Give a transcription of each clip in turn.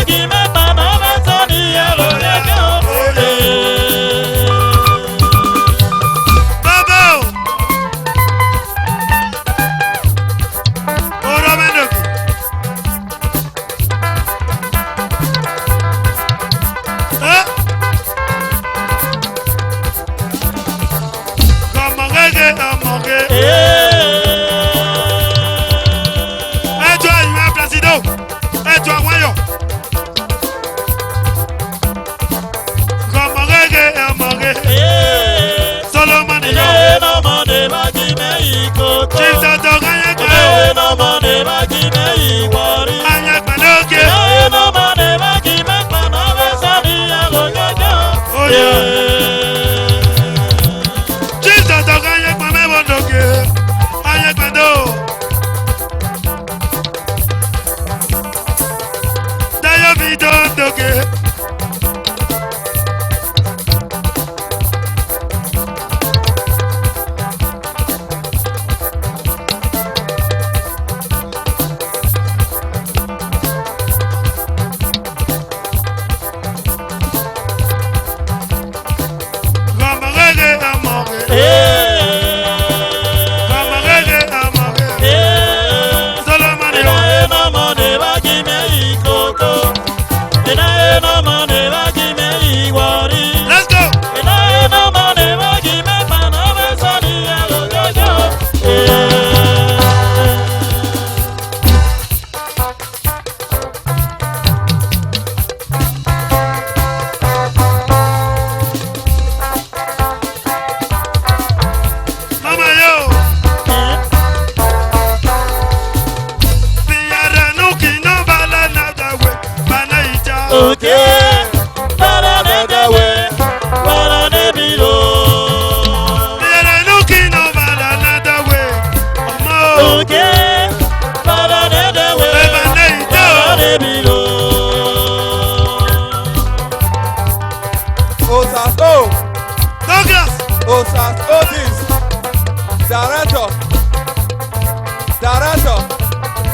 Give me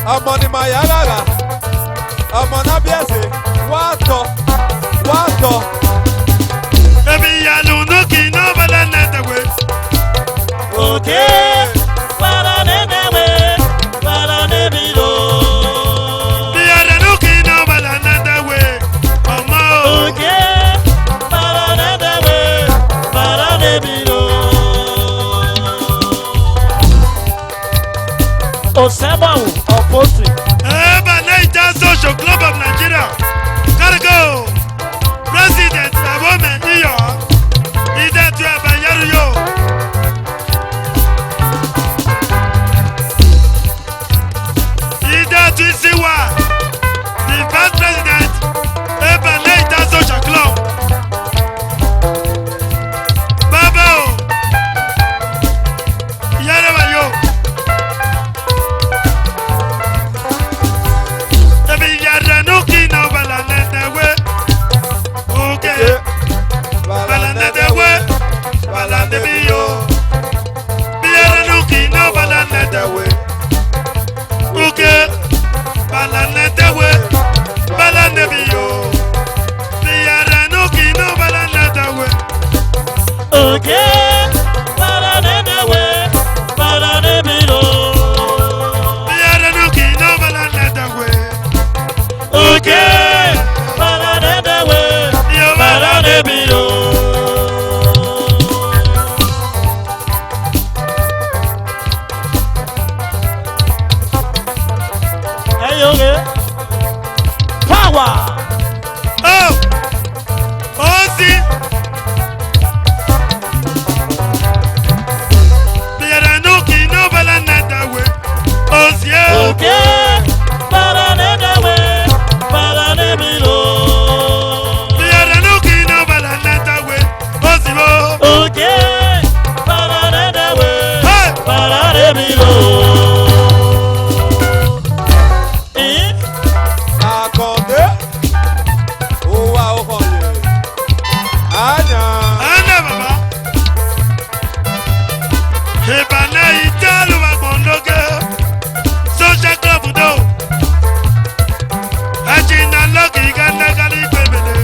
ọmọ ni màá yára rà ọmọ náà bí ẹsẹ̀ wá tọ̀ wá tọ̀. Ebi yanu nuki no bala netewe. Okay, para netewe, para nebilo. Ebi yanu nuki no bala netewe. Ọmọ. Okay, para netewe, para nebilo. Osemawu of Poultry. Eba Naija Social Club of Nigeria. Cargo. President Abome Iyo. Ide tu eba yaru yo. Ide tu isiwa. The past president. Eba Naija Social Club. Baba o. Yarewa yo. Ebi yara nuki no bala netewe. Okay. Bala netewe. Bala nebiyo. Biyara nuki no bala netewe. Okay. Bala netewe. Bala nebiyo. Biyara nuki no bala netewe. Okay, para netewe, para nebilo. Biyara nuki no bala netewe. Okay, para netewe, Yo para nebilo. Hey, okay. Power. Oh. Ozi. Biyara nuki no bala netewe. Ozi. Okay, para netewe, para nebilo. Biyara nuki no bala netewe. Ozi bo. Okay, para netewe, Hey. para nebilo. Àkàndé ó wá ó kàn yé àyàn. Ana baba. Hebana italu wa bondoge. Social club do. Ajina loki ganda gali kwebele.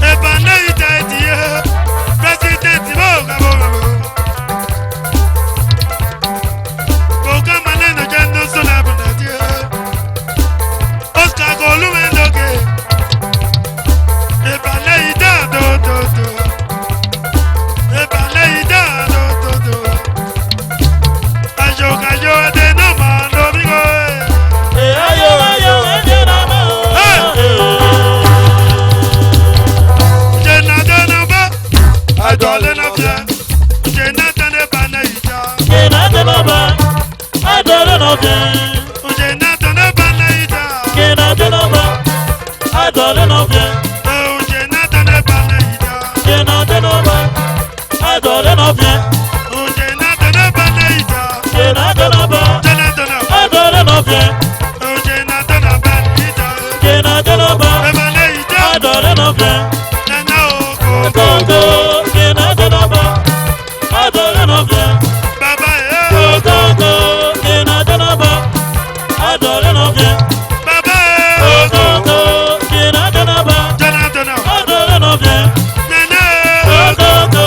Hebana itaitiye. President boga boga boga. Boga maneno jendo suna bundatie. Oscar Golumendoge. Ebale ida do do do. Ebale ida do do do. Ayo kayo ade no mando bigo. Ayo, ayo, ayo, namo. Jena de no ba. Adole no fie. Jena de ne bana ida. Kena de baba, adore no bien. Jena de ne bana ida. Kena de baba, adore no bien. Jena de ne bana ida. Kena de baba, adore no bien. Jena de ne bana ida. Kena de baba, Jena de ne. adore no bien. Jena de ne bana ida. Kena de baba, Ebale ida. adore no bien. Nana oko. Gogo, kena de baba, adore no bien. Baba Gogo, kena de baba, adore no bien. Baba Gogo, kena de baba, Jana Jana adore no bien. Nana Gogo,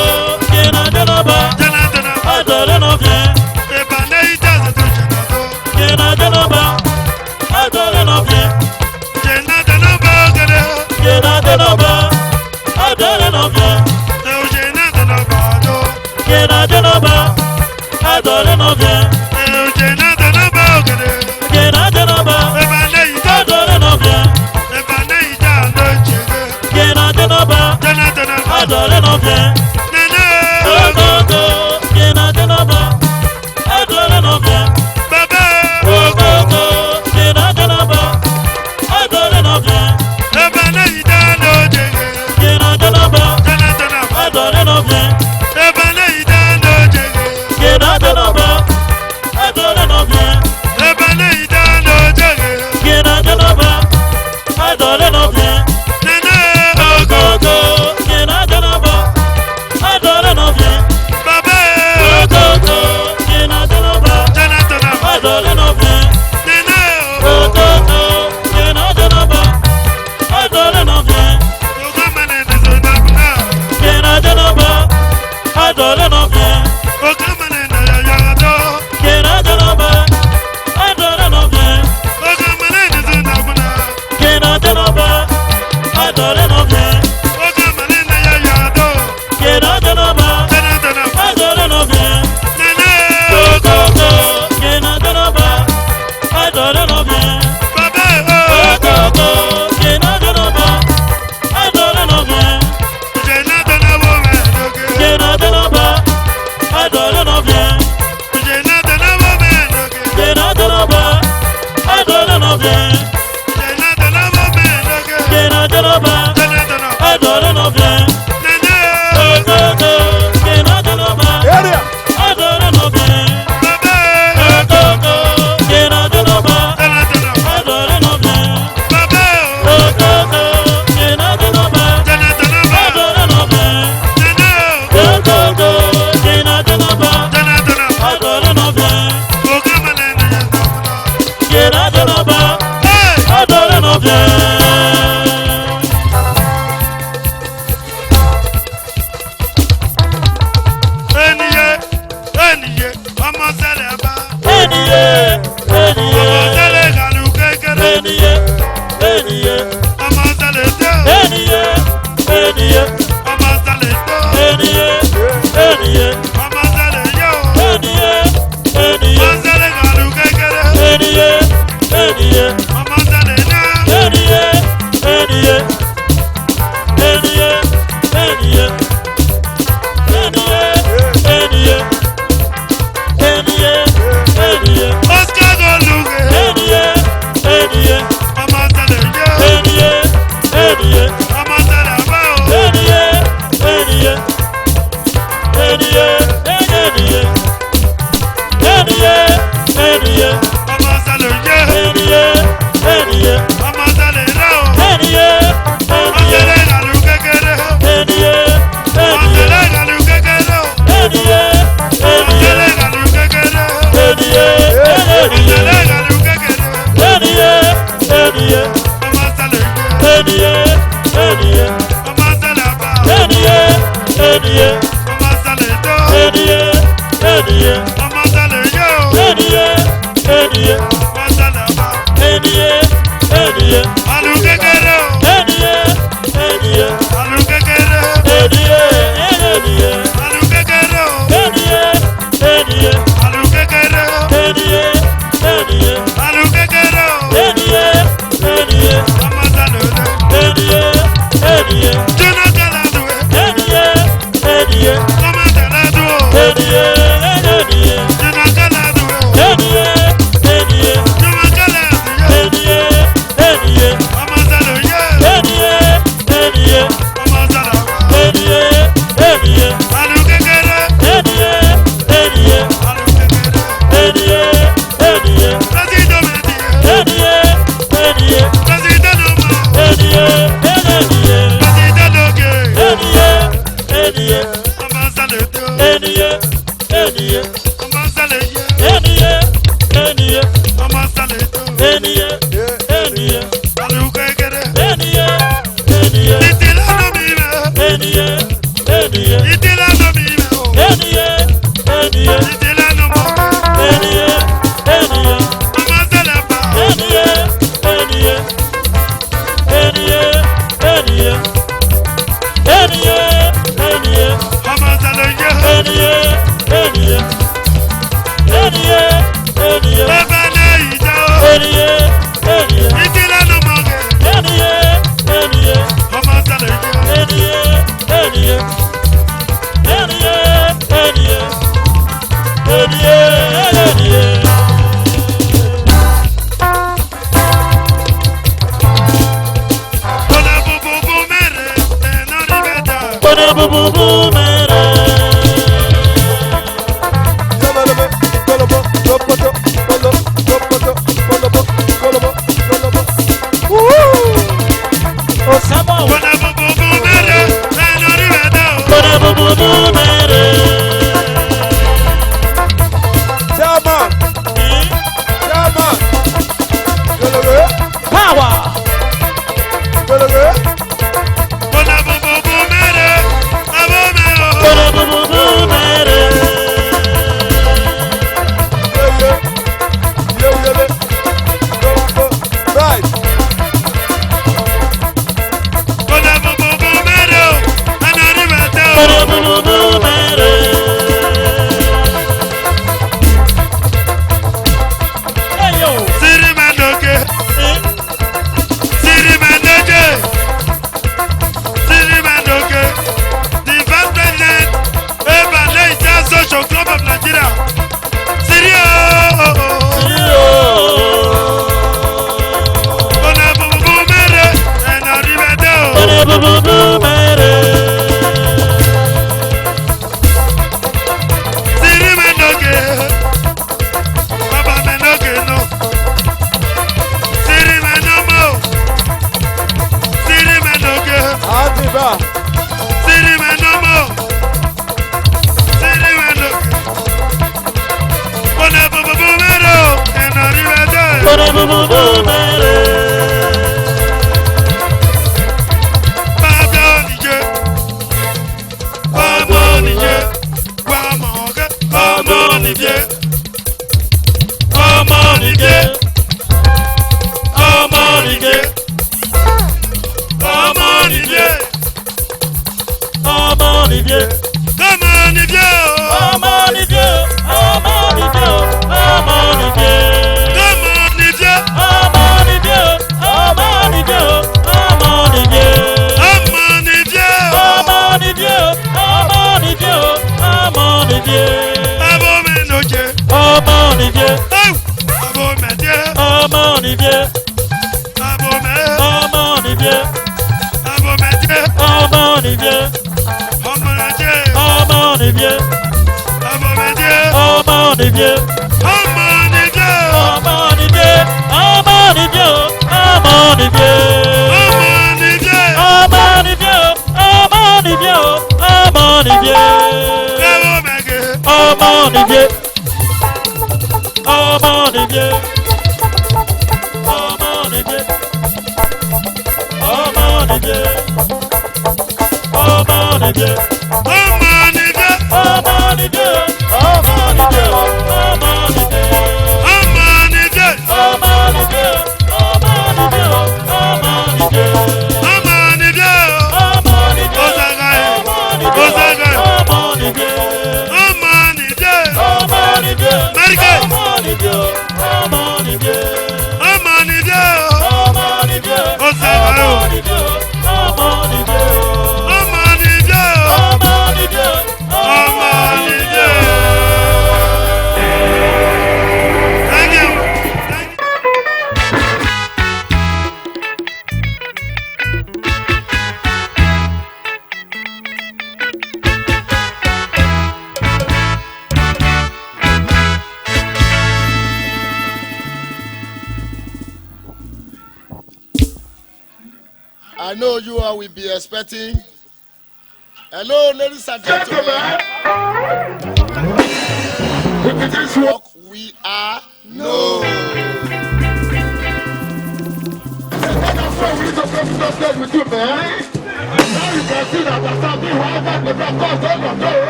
kena de baba, Jana Jana adore no bien. Ebane ita se tu Jana do Kena de baba, adore no bien. Jana Jana ba gere Kena de baba, adore no bien. Jana Jana ba do Kena de baba, adore no bien. Jana Jana ba gere Kena de baba, Ebane ita adore no bien. Ebane ita no chege Kena de baba, Jana Jana adore no bien. Nana Gogo, kena de baba, adore no bien. Baba Gogo, kena de baba, adore no bien. Ebane ita no chege Kena de baba, Jana Jana adore no bien. Ebane ita no chege Kena de baba, adore no bien. Ebane ita no chege Kena de baba, adore no bien. Nana Gogo, kena de baba, Adore no bien. Okamane na ya ya do. Kena Janoba. Adore no bien. Okamane na zina muna. Kena Janoba. Adore no bien. Okamane na ya ya do. Kena Janoba. Tana tana. Adore no bien. Nene. Go go go. Kena Janoba. Adore no bien. Baba Go oh. go go. Kena Janoba. Adore no bien. Jena tana wo me doge. Kena Janoba. Adore no bien. Jena tana wo me doge. Kena Janoba. Adore no bien. Jena tana wo me doge. Kena Janoba. Tana tana. Adore no bien. Nene. Go go go. Kena Janoba. Area. Adore no bien. Baba Go oh. go go. Kena Janoba. Tana tana. Adore no bien. Baba Go oh. go go. Kena Janoba. Tana tana ba. Adore no bien. Nene. Go go go. Kena Janoba. Tana tana. Adore no bien. Okamane na ya do. Kena Janoba. Hey. Adore no bien. Eniye. Eniye. Ọmọ ṣẹlẹ̀ bá. Eniye, Ọmọ eniye, ṣẹlẹ̀ kàlù kékeré. eniye, eniye, Ọmọ ṣẹlẹ̀ tó. eniye, eniye, Ọmọ ṣẹlẹ̀ tó. eniye, eniye, Ọmọ ṣẹlẹ̀ yóò. eniye, eniye, Ọmọ ṣẹlẹ̀ kàlù kékeré. eniye, eniye, Ọmọ ṣẹlẹ̀ náà. eniye, eniye, eniye, eniye, eniye, eniye, eniye, Oscar Goluge. eniye, eniye, Ọmọ ṣẹlẹ̀ yóò. eniye, eniye. Ọmọ ṣẹlẹ̀ bá o. Eniye, eniye, eniye, eniye, eniye, eniye, Ọmọ ṣẹlẹ̀ yóò. eniye, eniye, Ọmọ ṣẹlẹ̀ náà o. eniye, Ọmọ eniye, ṣẹlẹ̀ kàlù kékeré. eniye, Ọmọ eniye, ṣẹlẹ̀ kàlù kékeré. eniye, Ọmọ eniye, ṣẹlẹ̀ kàlù kékeré. eniye, Ọmọ eniye, ṣẹlẹ̀ kàlù kékeré. eniye, eniye, Ọmọ ṣẹlẹ̀ yóò. eniye, eniye, Ọmọ ṣẹlẹ̀ bá. eniye, eniye, Ọmọ ṣẹlẹ̀ tó. eniye, eniye, Ọmọ ṣẹlẹ̀ yóò. eniye, eniye. Ọmọ ṣẹlẹ̀ bá. Eniye, eniye, Kàlù kékeré o. eniye, eniye, Kàlù kékeré. eniye, eniye, Kàlù kékeré o. eniye, eniye, Kàlù kékeré o. eniye, eniye, Kàlù kékeré o. eniye, eniye, Ọmọ ṣẹlẹ̀ tó. eniye, eniye, Jóná kẹlẹ̀ tó. eniye, eniye, Ọmọ ṣẹlẹ̀ tó. eniye, eniye, Jóná kẹlẹ̀ tó. eniye, eniye, Jóná kẹlẹ̀ tó. eniye, eniye, Ọmọ ṣẹlẹ̀ yóò. eniye, eniye, Ọmọ ṣẹlẹ̀ bá. eniye, eniye, Kàlù kékeré. eniye, eniye. Kàlù kékeré. Eniye, eniye, President Medi. eniye, eniye, President Noma. eniye, eniye, President Oge. eniye, eniye, Ọmọ ṣẹlẹ̀ tó. eniye, eniye, Ọmọ ṣẹlẹ̀ yẹ. eniye, eniye, Ọmọ ṣẹlẹ̀ tó. eniye, eniye, Kàlù kékeré. eniye, eniye, Títí lánàá mi rẹ̀. eniye, eniye, Títí lánàá mi rẹ̀ o. eniye, eniye, Títí lánàá mọ̀. eniye, eniye, Ọmọ ṣẹlẹ̀ bá. eniye, eniye, eniye, eniye, eniye, eniye. Ọmọ ṣẹlẹ̀ yẹ. Eniye, eniye, eniye, eniye, Bẹ́ẹ̀ ní ìjà o. eniye, eniye, Títí lánàá mọ̀ kẹ́. eniye, eniye, Ọmọ ṣẹlẹ̀ yẹ. eniye, eniye, eniye, eniye, eniye, eniye. Kọ́lá bùbùbù mẹ́rẹ̀. Ẹ̀nà rí bẹ́tà. Kone bububu mere, Yabalaba, kolobo, lopoto, kolo, lopoto, kolobo, kolobo, kolobo. osamo. Kọ́lá bùbùbù mẹ́rẹ̀. Ẹ̀nà rí bẹ́tà o. Kone bububu mere, Chairman, chairman. Kolobo, power. kolobo. Kọ́lá bùbùbù mẹ́rẹ̀. Abọ́ Social Club of Nigeria. Sirio. Ona bubu mere ena ribedo. Siri menoge. Baba menoge no. Siri menomo. Siri menoge. Adiba. Siri menomo. Siri menoge. Ona bubu mere ena ribedo. I know you all will be expecting. Hello, ladies and gentlemen. This work we are no. With you, man. Now you can see that the something happened with the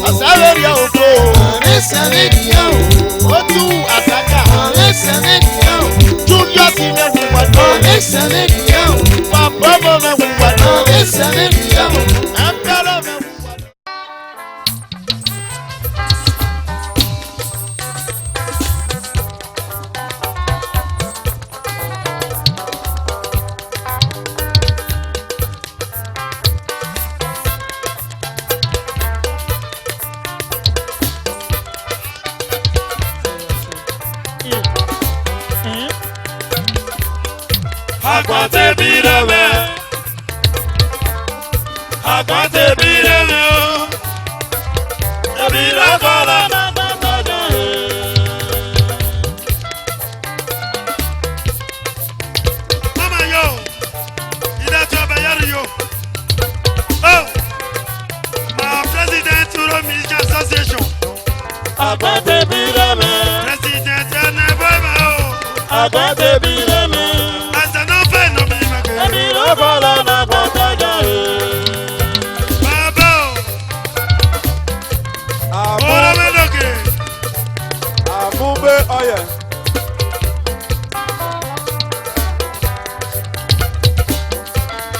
Asaveria oko. Otu Asaka. Julius Inewiwado. Papa Mewiwado. Emperor Mewiwado. Akwate bireme, akwate bireme o, ebira kola na batoja. Mama yo, ida tu abayari yo. Oh, my president Uro Military Association. Akwate bireme, President Enebema o, akwate bireme. Ebira kola na batoja. Baba o, ora medoke. Amube oye.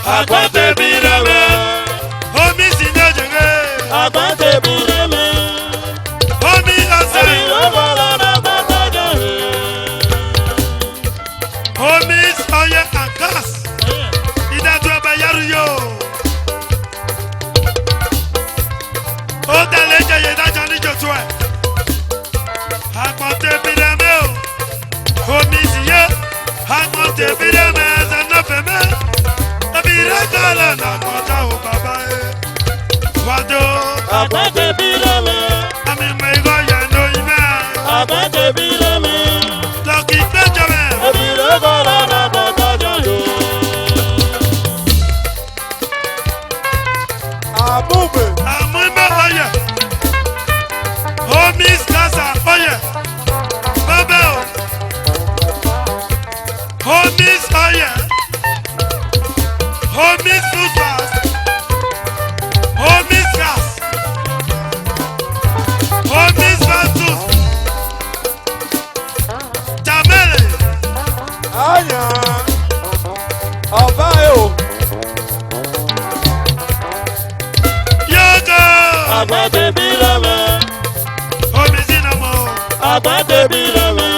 Akwate bireme, omi sinajenge. Akwate bireme, Omi asere, ebira kola na batoja. omi oye and gas. Idatu abayaru yo. O dale jeye daja ni Joshua. Akwate bireme o, omi siye. Akwate bireme zanofeme. Ebira kola na kota o baba e. Wado, Akwate bireme, ami mego yendo ime. akwate bireme. Lucky Benjamin. Ebira kola na batoja. Amube. Amime oye. Homies Gaza oye. Babel. Homies oye. Homies Food Fast. Homies Gas. Homies Vatus. Jamele. Anya. Obayo. Yoga. Akwate bireme, Homies Inamo. akwate bireme.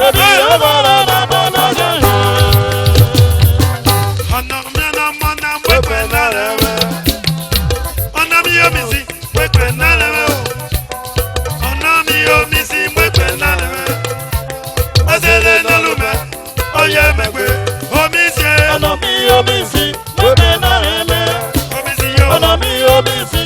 Ebira kola na batoja. Anamena mana mwepe nalewe. Anami yomisi mwepe nalewe. Anami yomisi mwepe nalewe. Azele nalume oye megwe. Omisi Anami omisi, wepe na eme. omisi yo. Anami omisi,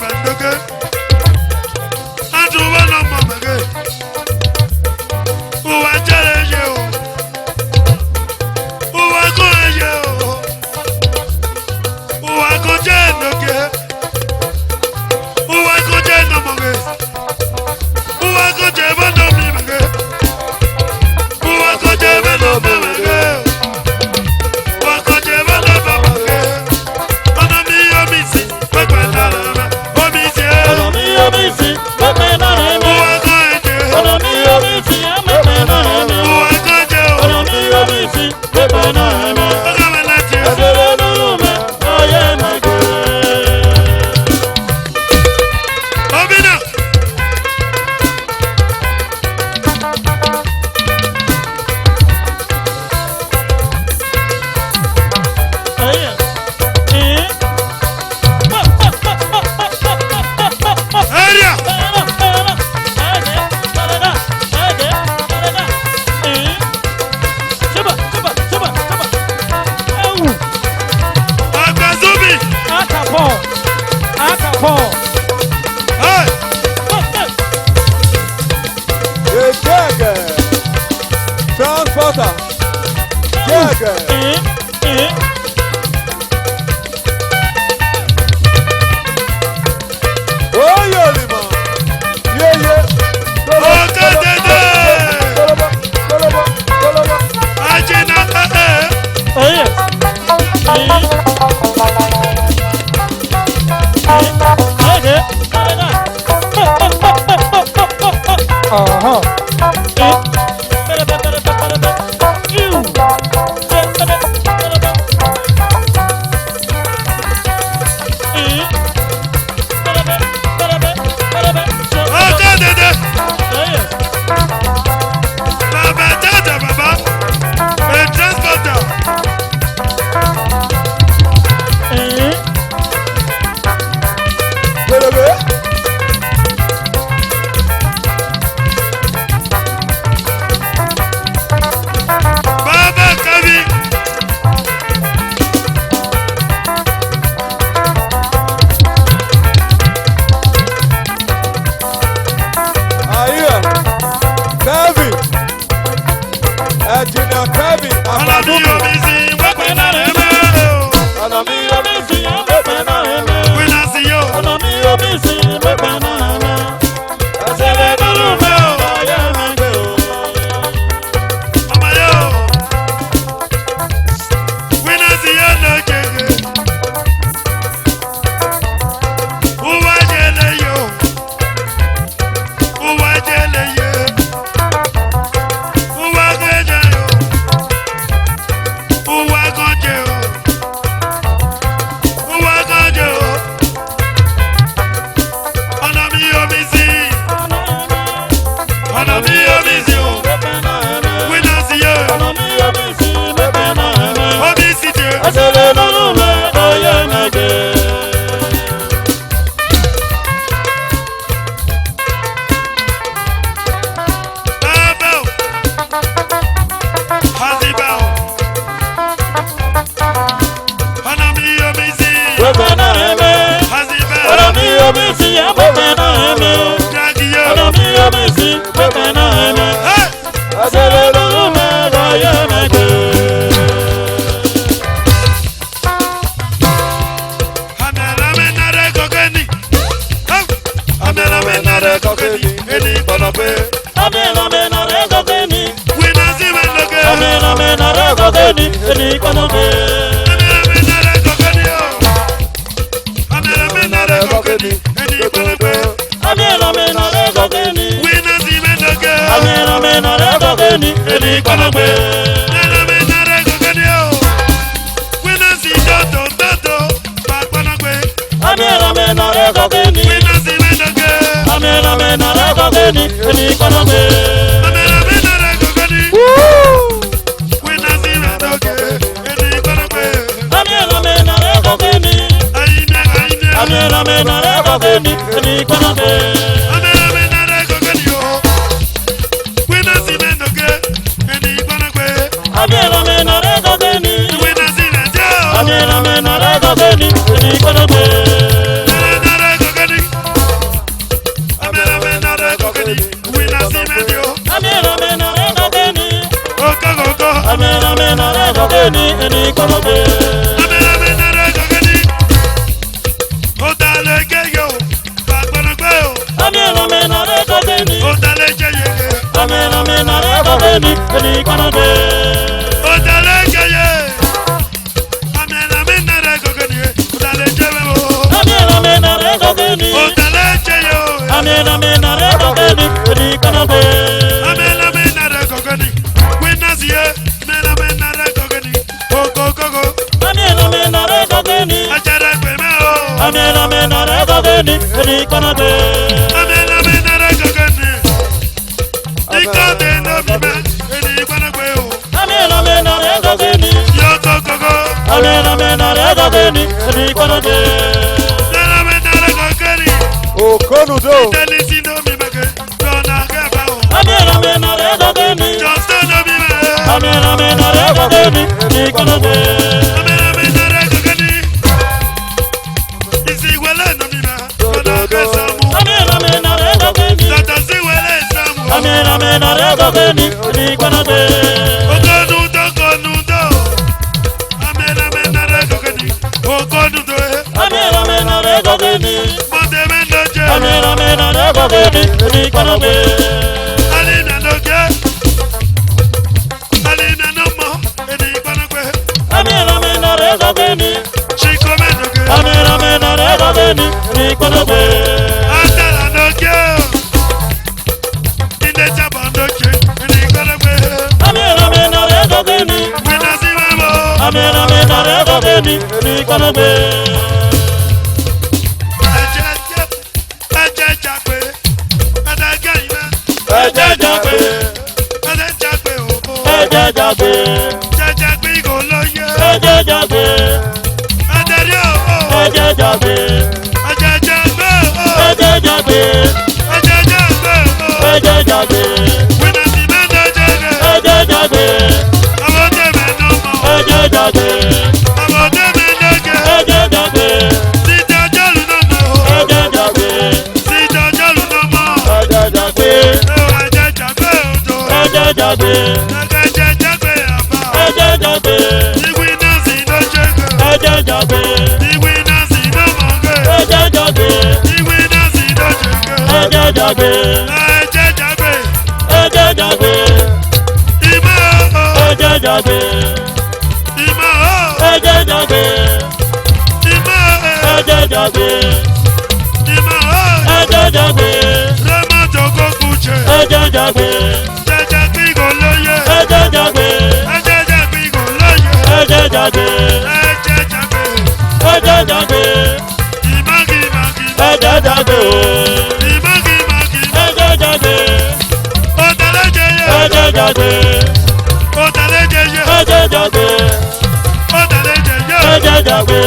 bandoke. Adu wana mamage. Uwa chaleje o. Uwa koje o. Uwa koje noke. Uwa koje namage. Uwa koje bando mi mage. Uwa koje bando mamage. Uwa koje bando mamage. Ona mi omisi, pepe na reme. Omisi e. Ona mi omisi, pepe na reme. Uwa koje. Ona mi omisi, pepe na reme. Uwa koje o. Ona mi omisi, pepe na reme. Ogame na tie. Asere nurume, oye mege. Obina. Oye. Area. Akazumi. Hey. Jẹ́gẹ̀. Transporter. Jẹ́gẹ̀. Oyè olùmọ̀. Yéyé. Okadede. Tọ́lọ́bọ̀. Ajina. Okadede. Baba Tata Baba. A transporter. Gbèrègbè. Baba Kabi. Ayé. Kevin. Ẹ̀jìnà Kevin. Alami omisi. Wepe na reme. Ọ̀nà mi yọ mí. Wina si yo. Ẹsẹ̀rẹ̀ nínú mi ò. Ayé mi gbé o. Mama yo. Wina si yo no jege. Uwa jele yo. Uwa jele yo. Uwa geja yo. Uwa goje yo. Uwa goje yo. Ona mi omisi. Ona mi omisi o. Wina si yo. Omisi je. Baba o. Haziba o. Ona mi omisi. Haziba. Dragi yo. Hey. Amela menare kokeni. Oh. Amela menare kokeni. Eni bonope. Wina si mendoke. Amela menare kokeni o. Amela menare kokeni. Eni bonope. Wina si mendoke. Amela menare kokeni o. Wina si dodo. Bakbonope. Wina si mendoke. Amela menare kokeni. Wina si mendoke. Eni bonope. Aina. Amena mena reko keni, eni konoke. Amela menare kokeni o. Wina si mendoke. Eni bonope. Amena mena reko keni, Wina si mendoke. amena mena reko keni, eni konoke. Menare kokeni gogeni eni konobe. Amẹ́lámẹ́ náírà gọ́gẹ́ni. Ó ta lé kéyò. Bàgbọ́nàgbẹ́ o. Amẹ́lámẹ́ náírà gogeni. Ó ta lé jẹyẹyẹ. Amẹ́lámẹ́ náírà gogeni eni konobe. Ó ta lé jẹyẹ. Amẹ́lámẹ́ náírà gọ́gẹ́ni. Ó ta lé jẹyẹ o. Amẹ́lámẹ́ náírà gogeni. Ó ta lé jẹyẹ o. Amẹ́lámẹ́ náírà gogeni eni konobe. Amẹ́lámẹ́ náírà gọ́gẹ́ni. Winners yẹ. Amẹ́lámẹ́ náírà gọ́gẹ́ni. Kókókókó. Amẹ́lámẹ́ náírà gogeni. Ajara gbẹ̀mẹ́ o. Amẹ́lámẹ́ náírà gogeni eni konobe. Amẹ́lámẹ́ náírà gọ́gẹ́ni. Ikọ̀ tẹ̀ ń dọ̀ bíbẹ́. Ẹni ìgbànagbẹ́ o. Amẹ́lámẹ́ náírà gogeni. Yọ kókókó. Amẹ́lámẹ́ náírà gogeni eni konobe. Amẹ́lámẹ́ náírà gọ́gẹ́ni. Okonudo. Tẹ́lifí ló mi bẹ̀kẹ́. Lọ́nà kẹfà o. Amẹ́lámẹ́ náírà gogeni. Johnston ló mi bẹ̀. Amẹ́lámẹ́ náírà gogeni eni konobe. Amẹ́lámẹ́ náírà gọ́gẹ́ni. Ìsìwẹ́lẹ̀ ló mi bẹ̀. Lọ́nà kẹsàn-án mú. Amẹ́lámẹ́ náírà gogeni. Tàtà síwẹ́lẹ̀ ìsàmù. Amẹ́lámẹ́ náírà gogeni eni konobe. Okonudo konudo. Amẹ́lámẹ́ náírà gọ́gẹ́ni. Okonudo ẹ̀. Amẹ́lámẹ́ náírà gogeni. Mọ̀tẹ́mẹ́ ló jẹ́. Amẹ́lámẹ́ náírà gogeni eni konobe. Alina ló jẹ́. Alina ló mọ̀. Ẹni ìgbànagbẹ́. Amẹ́lámẹ́ náírà gogeni. Chico Menoge. Amẹ́lámẹ́ náírà gogeni eni konobe. Atala ló jẹ́. Ilé jábọ̀ ló jẹ́. Ẹni ìgbànagbẹ́. Amẹ́lámẹ́ náírà gogeni. Wíná sí mẹ́mọ́. Amẹ́lámẹ́ náírà gogeni eni konobe. Ẹ̀jẹ̀ jàpé. Adágẹ́ ìmẹ́. Ẹ̀jẹ̀ jàpé. Ẹ̀jẹ̀ jàpé òbó. Ẹ̀jẹ̀ jàpé. Jẹjẹ gbígbó ló yẹ. Ẹ̀jẹ̀ jàpé. Adẹ̀rí òbó. Ẹ̀jẹ̀ jàpé. Ẹ̀jẹ̀ jàpé òbó. Ẹ̀jẹ̀ jàpé. Ẹ̀jẹ̀ jàpé òbó. Ẹ̀jẹ̀ jàpé. Wíná sí mẹ́tọ́ jẹ́gẹ̀. Ẹ̀jẹ̀ jàpé. Àwọn tẹ̀mẹ̀ ló mọ̀. Ẹ̀jẹ̀ jàpé. Àwọn tẹ̀mẹ̀ lọ́gẹ̀. Ẹ̀jẹ̀ jàpé. Síta jọ́lù ló mọ̀. Ẹ̀jẹ̀ jàpé. Síta jọ́lù ló mọ̀. Ẹ̀jẹ̀ jàpé. Ẹ̀jẹ̀ jàpé òjò. Ẹ̀jẹ̀ jàpé. Ẹ̀jẹ̀ jàpé àbá. Ẹ̀jẹ̀ jàpé. Ìwé náà sì ló jẹ́gẹ̀. Ẹ̀jẹ̀ jàpé. Ìwé náà sì ló mọ̀ gẹ̀. Ẹ̀jẹ̀ jàpé. Ìwé náà sì ló jẹ́gẹ̀. Ẹ̀jẹ̀ jàpé. Ẹ̀jẹ̀ jàpé. Ẹ̀jẹ̀ jàpé. Ìmọ̀ o. Ẹ̀jẹ̀ jàpé. Ìmọ̀ o. Ẹ̀jẹ̀ jàpé. Ìmọ̀ o. Ẹ̀jẹ̀ jàpé. Ìmọ̀ o. Ẹ̀jẹ̀ jàpé. Lẹ́mọ̀ tó kó kùjẹ. Ẹ̀jẹ̀ jàpé. Jẹjẹ gbígbó ló yẹ. Ẹ̀jẹ̀ jàpé. Ẹ̀jẹ̀ gbígbó ló yẹ. Ẹ̀jẹ̀ jàpé. Ẹ̀jẹ̀ jàpé. Ẹ̀jẹ̀ jàpé. Ìmọ̀gìmọ̀gì. Ẹ̀jẹ̀ jàpé. Ìmọ̀gìmọ̀gì. Ẹ̀jẹ̀ jàpé. Ọ̀tẹ̀lẹ̀jẹyẹ. Ẹ̀jẹ̀ jàpé. Ọ̀tẹ̀lẹ̀jẹyẹ. Ẹ̀jẹ̀ jàpé. Ọ̀tẹ̀lẹ̀jẹyẹ. Ẹ̀jẹ̀ jàpé.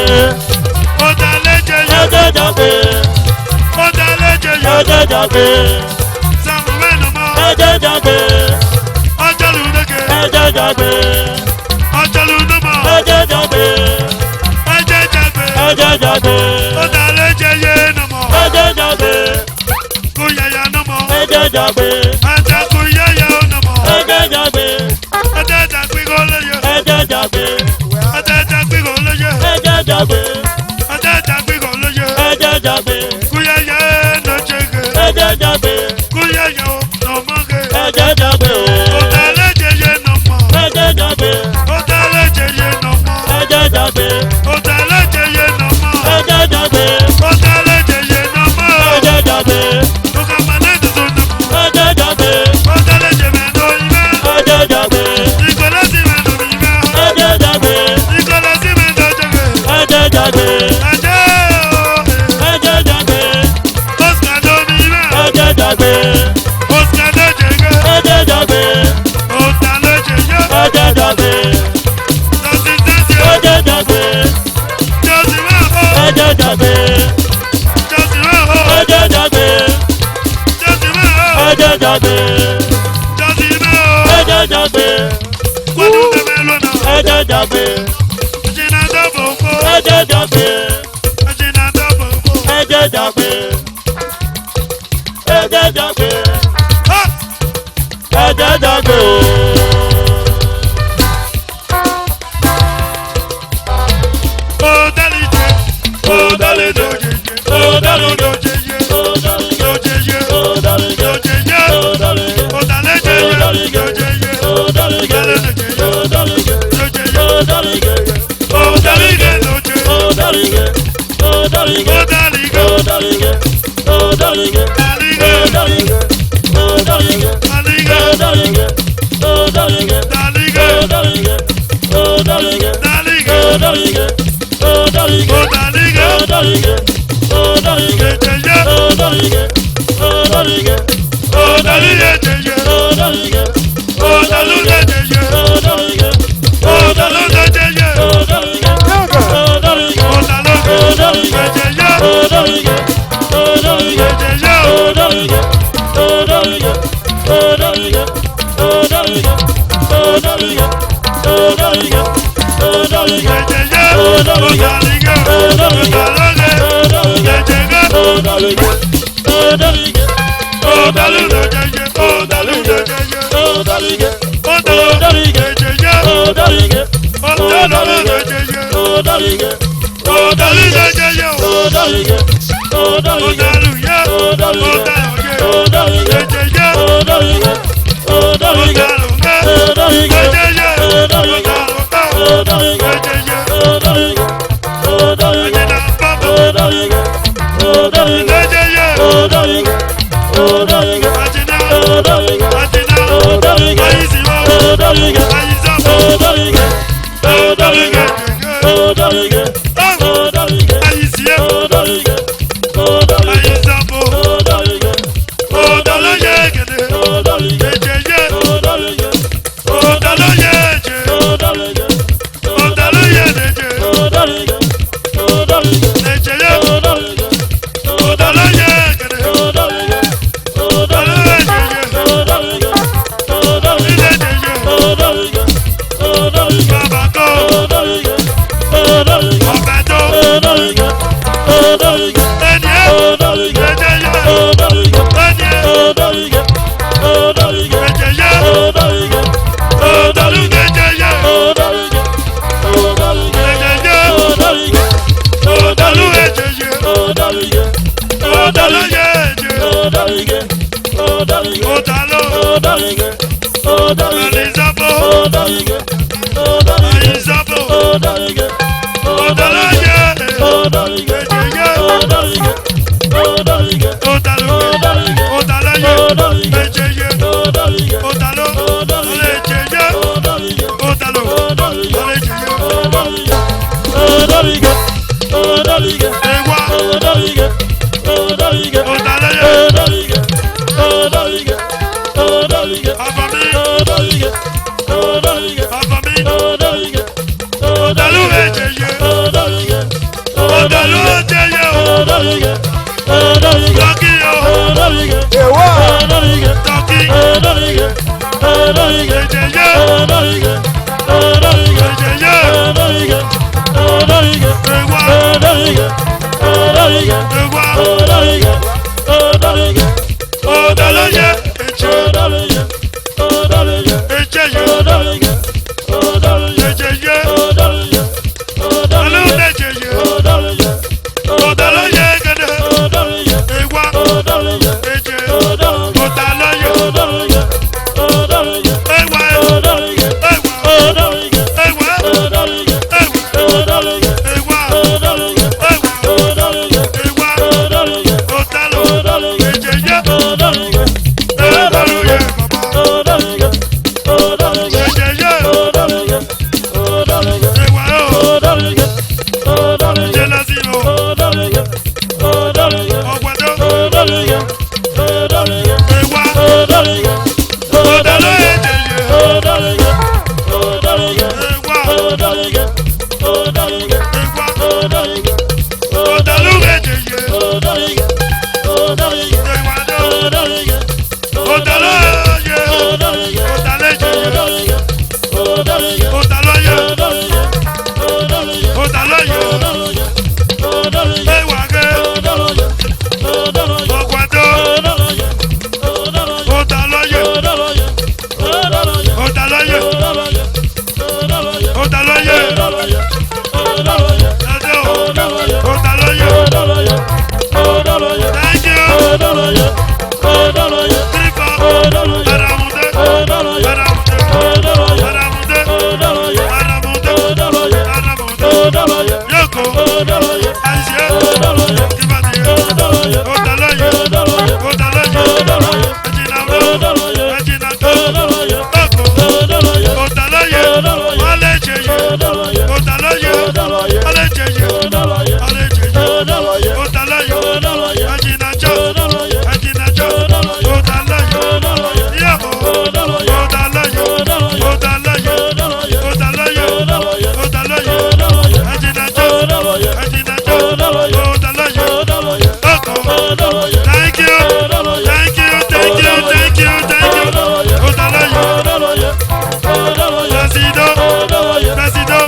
Ọ̀tẹ̀lẹ̀jẹyẹ. Ẹ̀jẹ̀ jàpé. Ọ̀tẹ̀lẹ̀jẹyẹ. Ẹ̀jẹ̀ jàpé. Sàmúwẹ̀nù mọ́. Ẹ̀jẹ̀ jàpé. Ọjọ́lù lókè. Ẹ̀jẹ̀ jàpé. Ọjọ́lù lọ́mọ. Ẹ̀jẹ̀ jàpé. Ẹ̀jẹ̀ jàpé. Ẹ̀jẹ̀ jàpé. Ọ̀tẹ̀lẹ̀jẹyẹ nọmọ. Ẹ̀jẹ̀ jàpé. Kúyẹyẹ nọmọ. Ẹ̀jẹ̀ jàpé. Ẹ̀jẹ̀ kúyẹyẹ nọmọ. Ẹ̀jẹ̀ jàpé. Ẹ̀jẹ̀ jàpígò lóye. Ẹ̀jẹ̀ jàpé. Ẹ̀jẹ̀ jàpígò lóye. Ẹ̀jẹ̀ jàpé. Ẹ̀jẹ̀ jàpígò lóye. Ẹ̀jẹ̀ jàpé. Kúyẹyẹ nọ̀jẹ̀gẹ̀. Ẹ̀jẹ̀ jàpé. Kúyẹyẹ nọmọgẹ̀. Ẹ̀jẹ̀ jàpé. Ọ̀tẹ̀lẹ̀jẹyẹ nọmọ. Ẹ̀jẹ̀ jàpé. Ọ̀tẹ̀lẹ̀jẹyẹ nọmọ. Ẹ̀jẹ̀ jàpé. Ọ̀tẹ̀lẹ̀jẹyẹ nọmọ. Ẹ̀jẹ̀ jàpé. Ọ̀tẹ̀lẹ̀jẹyẹ nọmọ. Ẹ̀jẹ̀ jàpé. Ọ̀kàmọ̀lẹ́ tuntun nọmọ. Ẹ̀jẹ̀ jàpé. Ọ̀tẹ̀lẹ̀jẹyẹ nọ ibẹ̀. Ẹ̀jẹ̀ jàpé. Ìkọlẹ́sì mẹ́nu ibẹ̀. Ẹ̀jẹ̀ jàpé. Ìkọlẹ́sì mẹ́nu jẹ̀gẹ̀. Ẹ̀jẹ̀ jàpé. Ẹ̀jẹ̀ o. Ẹ̀jẹ̀ jàpé. Oscar ló ní ibẹ̀. Ẹ̀jẹ̀ jàpé. Oscar ló jẹ̀gẹ̀. Ẹ̀jẹ̀ jàpé. Ọ̀tẹ̀lẹ̀jẹyẹ. Ẹ̀jẹ̀ jàpé. Jọ́sí tẹ́sí o. Ẹ̀jẹ̀ jàpé. Jọ́sí wẹ̀ o. Ẹ̀jẹ̀ jàpé. Jọ́sí wẹ̀ o. Ẹ̀jẹ̀ jàpé. Jọ́sí wẹ̀ o. Ẹ̀jẹ̀ jàpé. Jọ́sí wẹ̀ o. Ẹ̀jẹ̀ jàpé. Wọ́n tẹ̀mẹ̀ lọ́nà. Ẹ̀jẹ̀ jàpé. Jìnnà dọ́bọ̀ fún. Ẹ̀jẹ̀ jàpé. Jìnnà dọ́bọ̀ fún. Ẹ̀jẹ̀ jàpé. Ẹ̀jẹ̀ jàpé. Ha! Ẹ̀jẹ̀ jàpé o. Oh, thank you, thank you, thank you, thank you, thank you. Otalaye, Presido, Presido, Presido,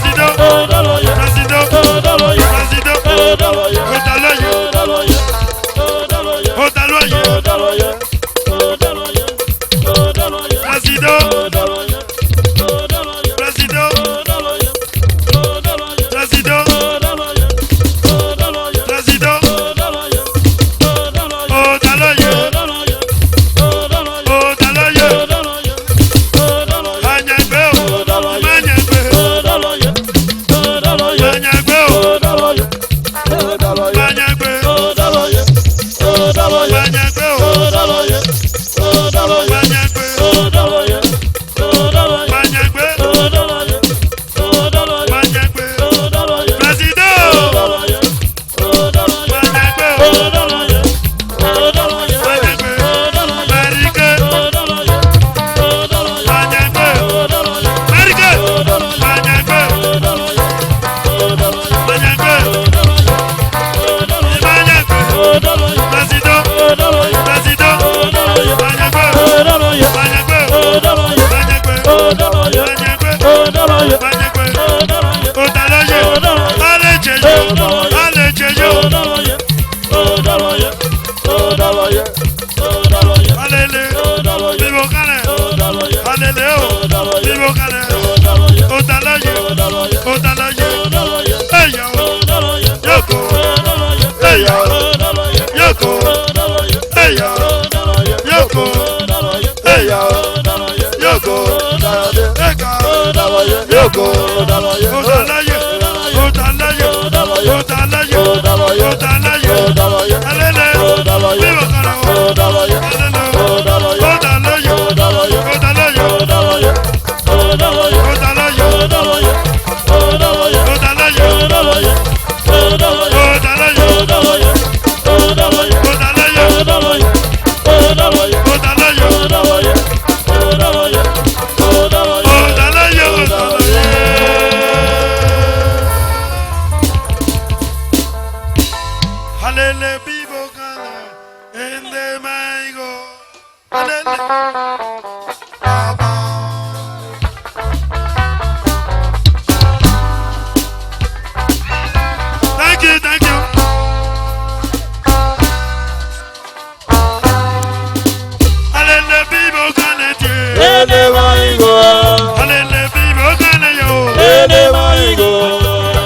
Presido, Presido, Otalaye, Otalaye, Presido, Presido, Presido, Presido, Otalaye, Otalaye, Anyagbe o, Manyagbe, Manyagbe o, Manyagbe, Manyagbe o, Manyagbe, Manyagbe, Manyagbe, Presido, Manyagbe o, Manyagbe, Marike, Manyagbe, Marike, Manyagbe, Manyagbe, Manyagbe, Presido, Presido, Manyagbe, Manyagbe, Manyagbe, Manyagbe, Manyagbe, Otalaye, Alejeyo, Alele, Bibo Kane, Alele o, Bibo Kane, Otalaye, Otalaye, Eya o, Yoko, Eya o, Yoko, Eya o, Yoko, Eya o, Yoko, Eka, Yoko, Otalaye, Otalaye, Otalaye, Otalaye, Alele, Bibo Kane o, Alele, Otalaye, Otalaye, Otalaye, Otalaye, Alele, Bibo Kane, Ende Maigo, Alele, Baba. Thank you, thank you. Alele, Bibo Kane, Alele, Bibo Kane, yo.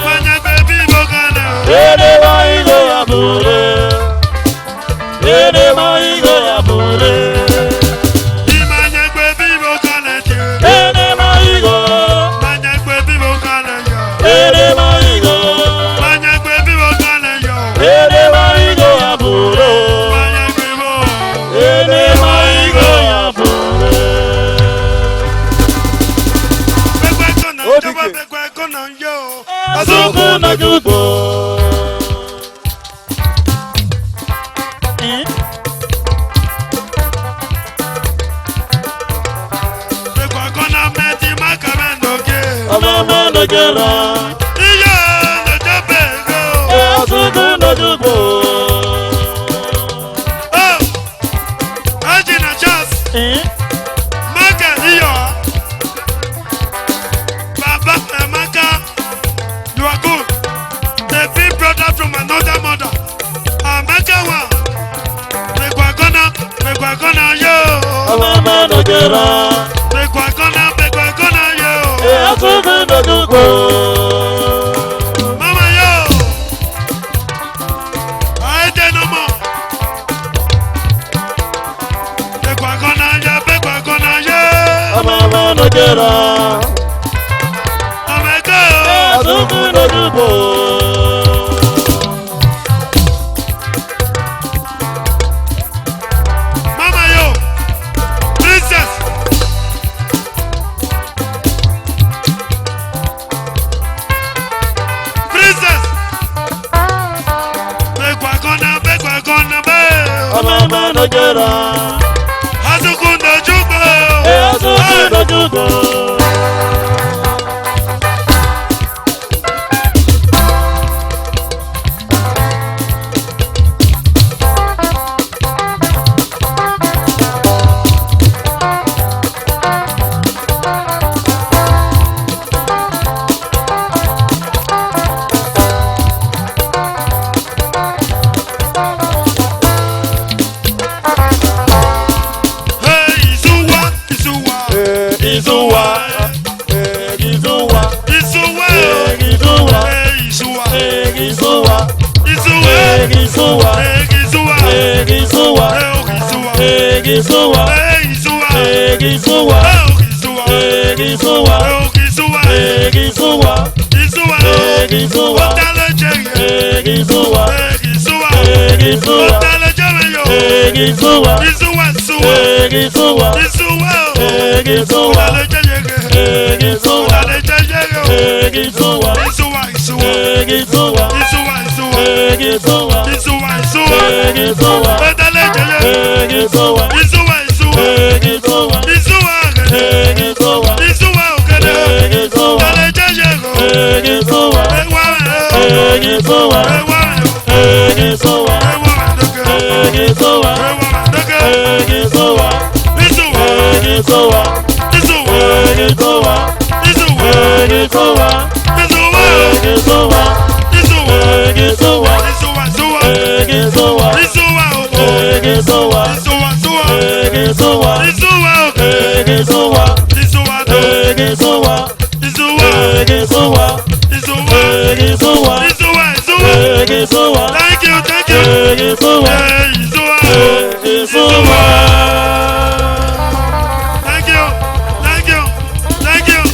Manyagbe, Bibo Kane, Imanyagbe, Bibo Kane, Manyagbe, Bibo Kane, yo. Manyagbe, Bibo Kane, yo. Manyagbe, bo. Pekwe kona, jaba pekwe kona, yo. Azuku na jugbo. Pekwe kona, meti makamenoke. Amamandagera. Iyo, no jabego. Azuku na jugbo. Oh, Ajina Charles, Maka iyo. Baba Emeka, you are good. The big brother from another mother. Amaka wa. Pekwe kona, yo. Amamandagera. Pekwe kona, yo. Azuku na jugbo. Mama yo. Aide no more. Pekwe kona, yo. Amamandagera. Amaka yo. Azuku na jugbo. Mama yo. Princess. Princess. Pekwe kona, be. Amamandagera. Azuku no jugbo. Azuku na jugbo. Isuwa. Isuwa. Isuwa. Isuwa. Isuwa. Isuwa. Isuwa. Isuwa. Isuwa. Isuwa. Isuwa. Isuwa. Isuwa. Isuwa. Isuwa. Thank you.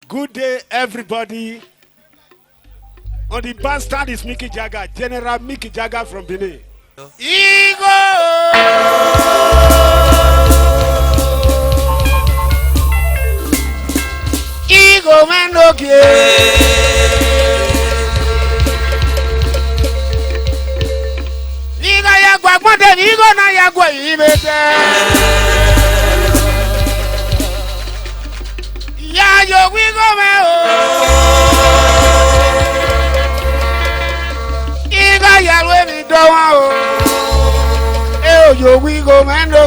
Good day, everybody. On the bandstand is Mickey Jagger, General Mickey Jagger from Benin. Ego man no Iga ya gwa kwante igo na ya gwa ibete. Ya yo wigo me o. Iga ya we mi do wa o. E o yo wigo man no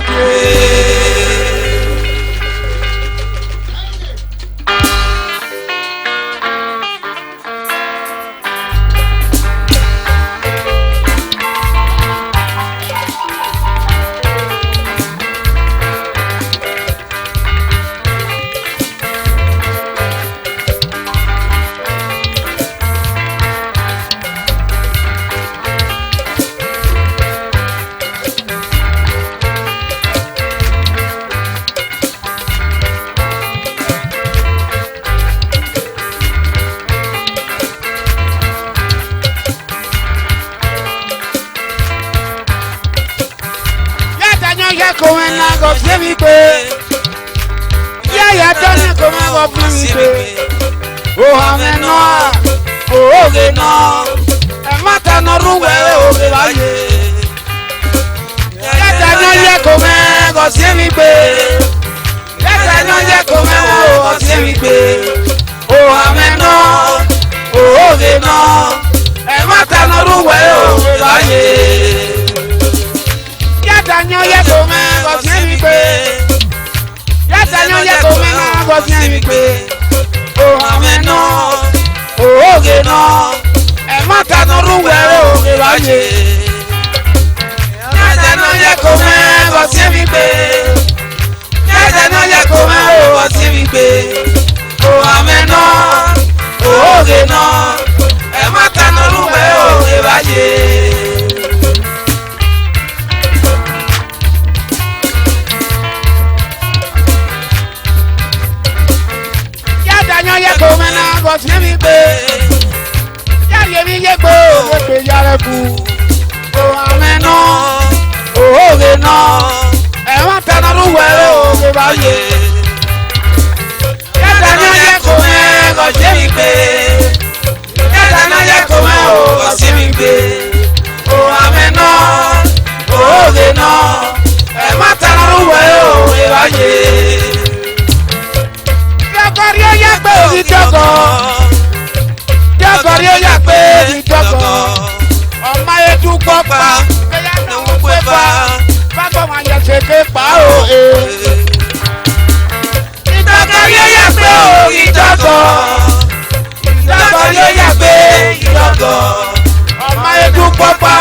Ọmọ edu pọpa,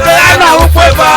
bẹ́ẹ̀ náà ń pè bá.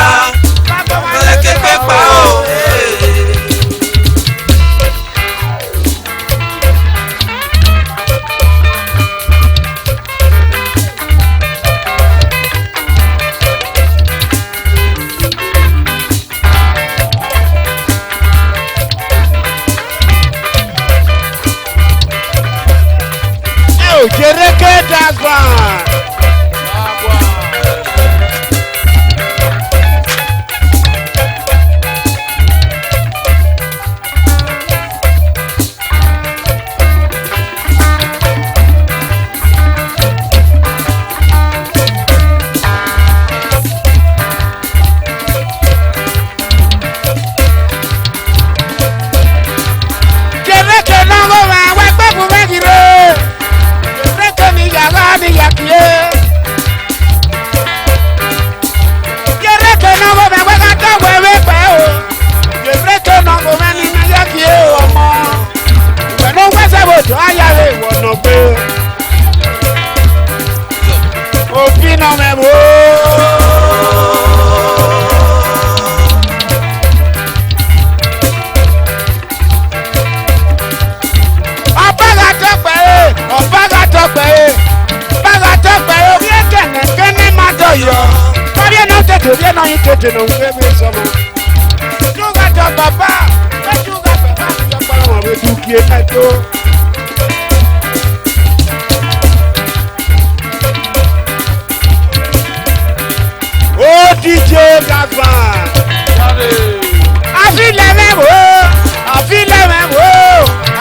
Baby no me wo. Ọ̀bára tọpẹ́ o, bí kẹ́ni máa dọ̀yọ̀. Bọ́dí ẹ̀ náà tètè bí ẹ̀ náà yín tètè ló ń gbé bí sọmọ. Túgà jọ bàbá, bẹ́ẹ̀ túgà bàbá àti ọ̀pọ̀ àwọn ọ̀rẹ́ dúkìá náà tó. Ó DJ Gavin.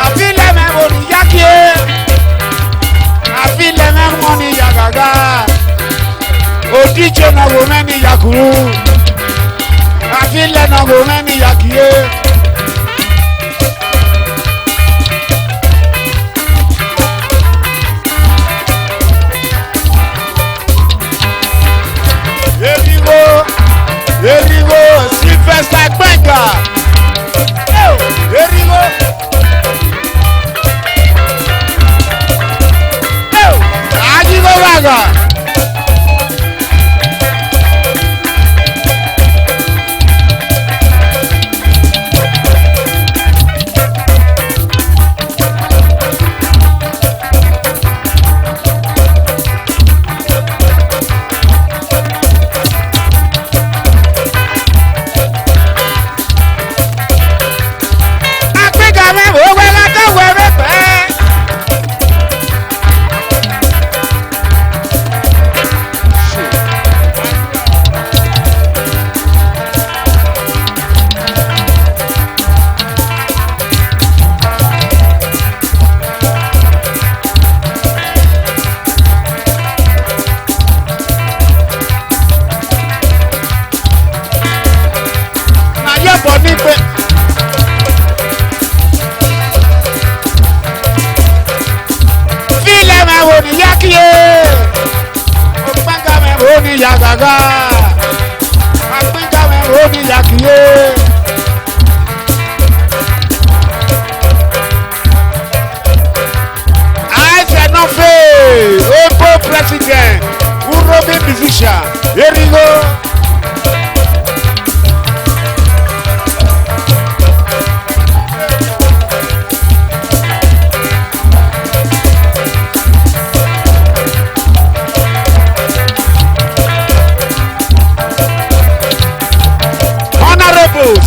Àfilẹ̀ mẹ́wò ní Yákìé. Àfilẹ̀ mẹ́wò ní Yàgàgà. Ó DJ náà wò mẹ́ ní Yakuru. Àfilẹ̀ náà wò mẹ́ ní Yákìé. Erigo, Sylvester Gbenga. Erigo. Ajigo Waga. Yàgàgà, àpínká mẹ́rin ó ní Yàkìé. Àìsàn náà fẹ́ Opo president, Uromi musician, Erigo.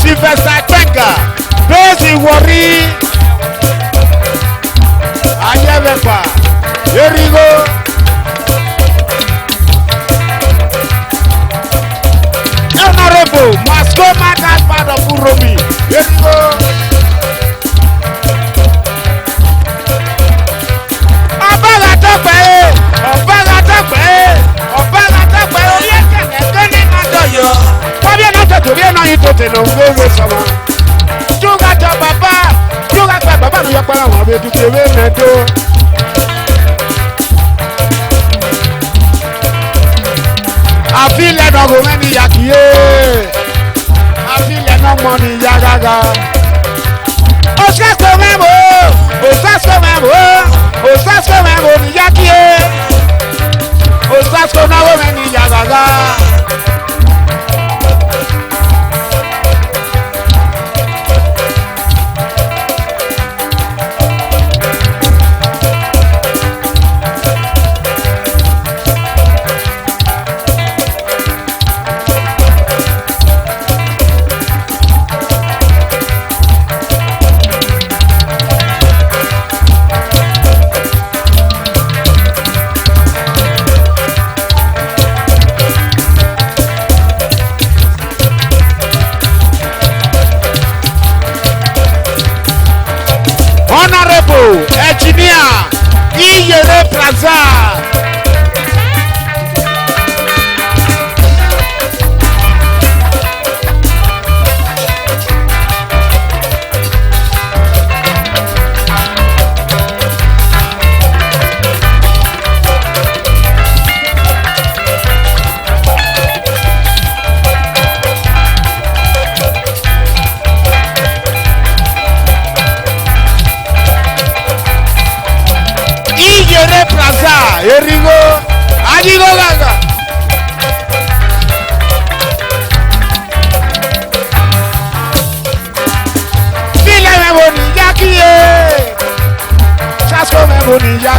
Sylvester Gbenga, Bezi Wari, Ayabepa, Erigo. Honorable Masco Matas part of Uromi, Erigo. Ọ̀bára tọpẹ́, oyè kẹ̀kẹ́ ní Adọ̀yọ̀. Bọ́bí ẹ̀ náà tètè bí ẹ̀ náà yín tètè ló ń gbé sọmọ. Túgà jọ bàbá mi yọ pẹ́lú àwọn abẹ́ dúkìá ewé mẹ́tò. Àfilẹ̀ náà kò mẹ́ni Yàkìé. Àfilẹ̀ náà mọ̀ ní Yàgàgà. Òṣàṣọ mẹ́mọ́ ní Yàkìé. Òṣàṣọ náà wọ́n mẹ́ni Yàgàgà.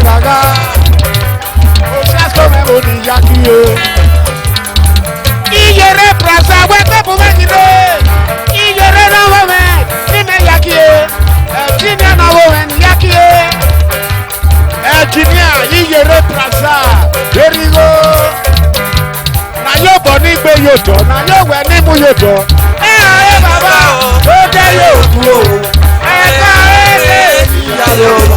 gaga. Osasko me boni yakiye. Iyere prasa wete bumejide. Iyere na wome nime yakiye. Ejini na wome yakiye. Ejini iyere prasa. Erigo. Na yo boni gbe yoto. Na yo we ni mu yoto. Aye baba. O de yo ku o. Eka ele iyalo.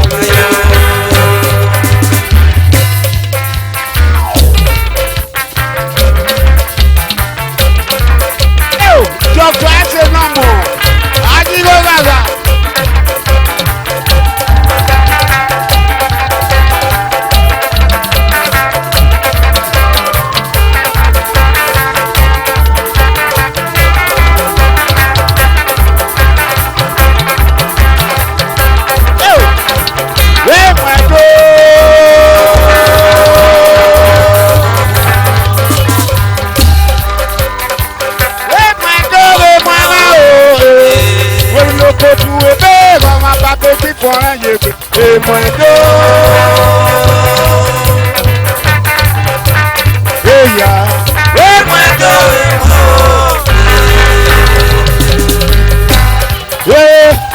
Dr. Ese Namo, Ajigo Gaga. Yeah.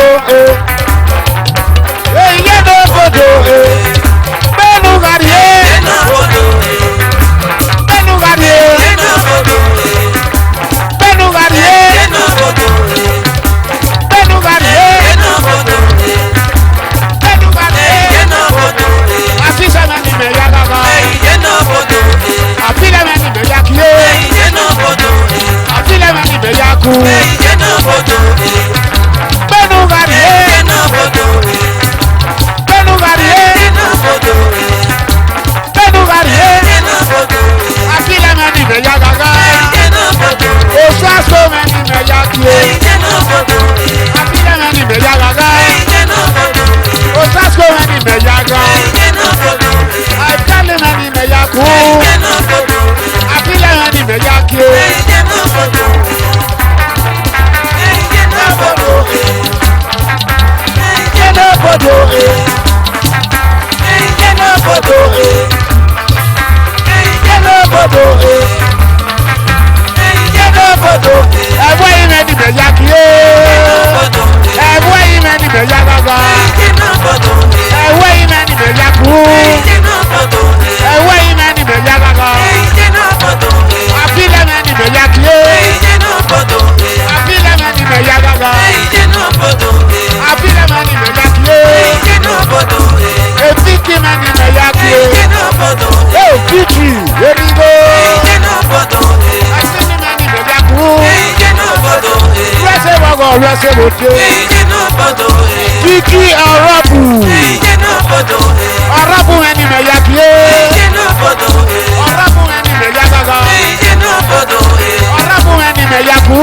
Eye no bodo Benu garie Benu garie Benu garie Benu garie Benu garie Afisa mani me yagaga Afile mani me yakie Afile mani me yaku Benu garie Benu garie Benu garie Afile mani me yagaga Osaso mani me yakie Afile mani me yagaga Osaso mani me yaga Afile mani me yaku Afile mani me yakie Kiki Arabu Arabu ẹni mẹ ya kie Arabu ẹni mẹ ya gaga Arabu ẹni mẹ ya ku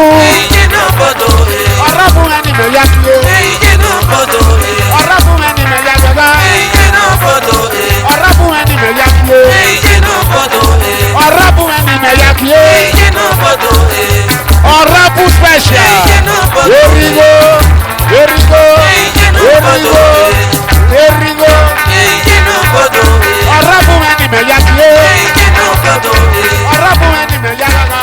Arabu ẹni mẹ ya kie Arabu ẹni mẹ ya gaga Arabu ẹni mẹ ya kie Arabu ẹni mẹ ya kie Arabu special Erigo Erigo Erigo Erigo Arabu ẹni mẹ ya kie Arabu ẹni mẹ ya gaga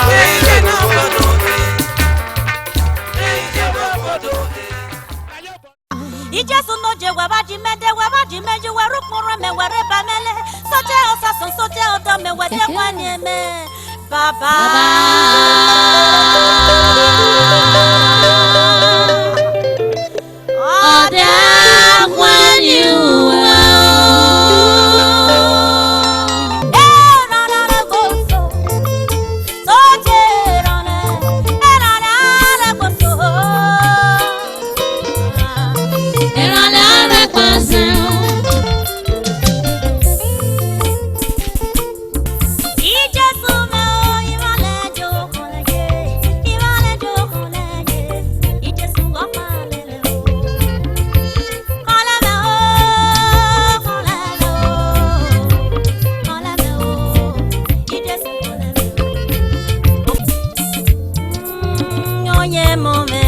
Ijesu no je wabaji mede wabaji meji warukmoro me were bamele soje osasun soje odo me wede kwani me baba oda kwani moment